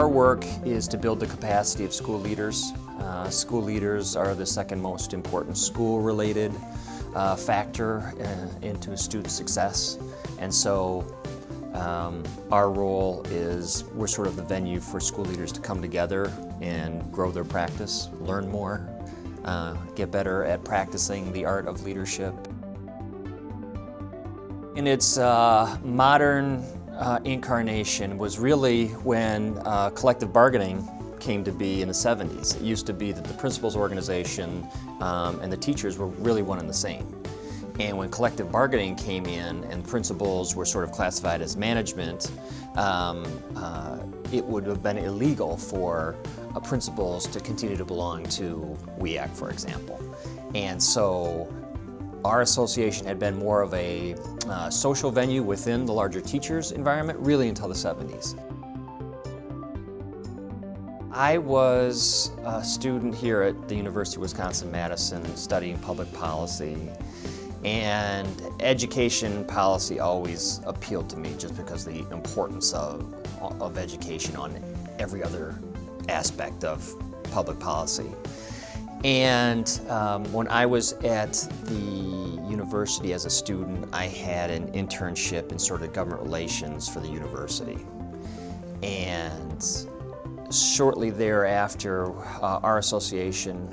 Our work is to build the capacity of school leaders. School leaders are the second most important school-related factor into a student's success. And so our role is we're sort of the venue for school leaders to come together and grow their practice, learn more, get better at practicing the art of leadership. In its modern incarnation was really when collective bargaining came to be in the 70s. It used to be that the principals organization and the teachers were really one and the same. And when collective bargaining came in and principals were sort of classified as management, it would have been illegal for principals to continue to belong to WEAC, for example. And so our association had been more of a social venue within the larger teachers' environment, really until the 70s. I was a student here at the University of Wisconsin-Madison studying public policy, and education policy always appealed to me just because of the importance of education on every other aspect of public policy. And when I was at the university as a student, I had an internship in sort of government relations for the university. And shortly thereafter, our association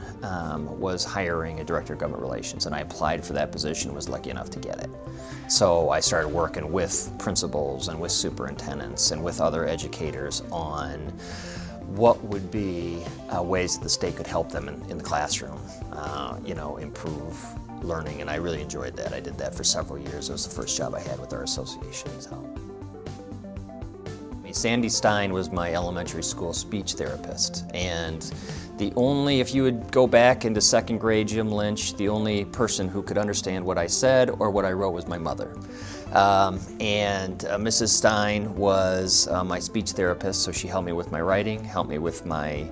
was hiring a director of government relations, and I applied for that position and was lucky enough to get it. So I started working with principals and with superintendents and with other educators on what would be ways that the state could help them in the classroom, improve learning, and I really enjoyed that. I did that for several years. It was the first job I had with our association. Sandy Stein was my elementary school speech therapist, and if you would go back into second grade Jim Lynch, the only person who could understand what I said or what I wrote was my mother. Mrs. Stein was my speech therapist, so she helped me with my writing, helped me with my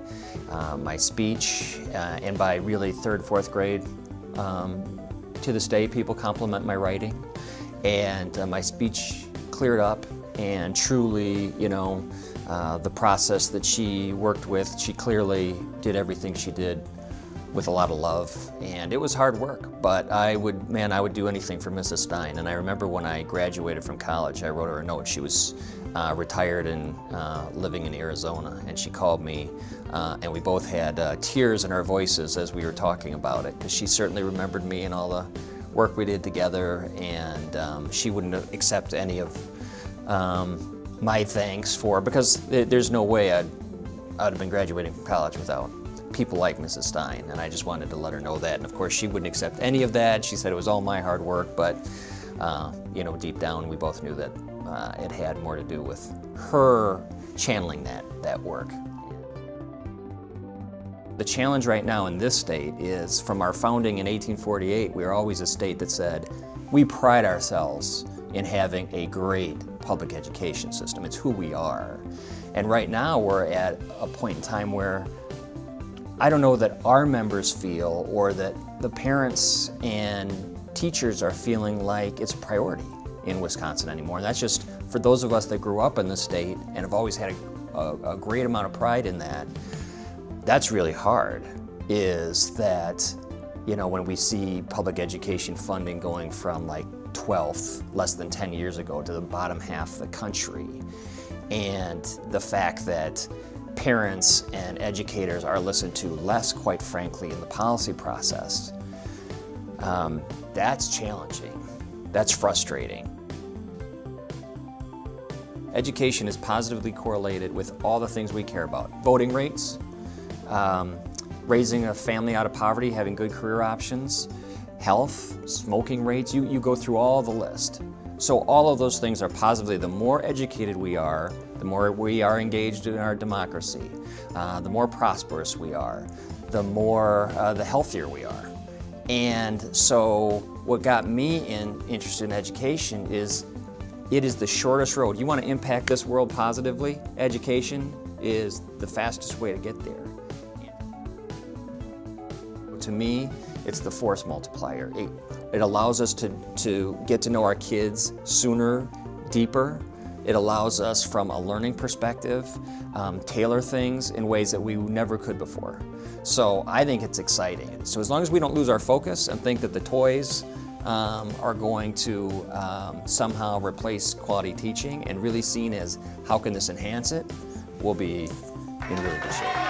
speech, and by really third, fourth grade, to this day, people compliment my writing, and my speech cleared up. And truly, the process that she worked with, she clearly did everything she did with a lot of love. And it was hard work, but I would do anything for Mrs. Stein. And I remember when I graduated from college, I wrote her a note. She was retired and living in Arizona, and she called me, and we both had tears in our voices as we were talking about it, because she certainly remembered me and all the work we did together, and she wouldn't accept any of my thanks because there's no way I'd have been graduating from college without people like Mrs. Stein, and I just wanted to let her know that. And of course, she wouldn't accept any of that. She said it was all my hard work, but deep down, we both knew that it had more to do with her channeling that work. The challenge right now in this state is, from our founding in 1848, we were always a state that said, we pride ourselves in having a great public education system. It's who we are. And right now we're at a point in time where I don't know that our members feel, or that the parents and teachers are feeling like it's a priority in Wisconsin anymore. And that's just for those of us that grew up in the state and have always had a great amount of pride in that. That's really hard, is that, when we see public education funding going from like 12th, less than 10 years ago, to the bottom half of the country, and the fact that parents and educators are listened to less, quite frankly, in the policy process, that's challenging. That's frustrating. Education is positively correlated with all the things we care about. Voting rates, raising a family out of poverty, having good career options, health, smoking rates, you go through all the list. So all of those things are positively, the more educated we are, the more we are engaged in our democracy, the more prosperous we are, the healthier we are. And so what got me interested in education is it is the shortest road. You want to impact this world positively, education is the fastest way to get there. To me, it's the force multiplier. It allows us to get to know our kids sooner, deeper, It allows us, from a learning perspective, tailor things in ways that we never could before. So I think it's exciting. So as long as we don't lose our focus and think that the toys are going to somehow replace quality teaching, and really seen as how can this enhance it, we'll be in really good shape.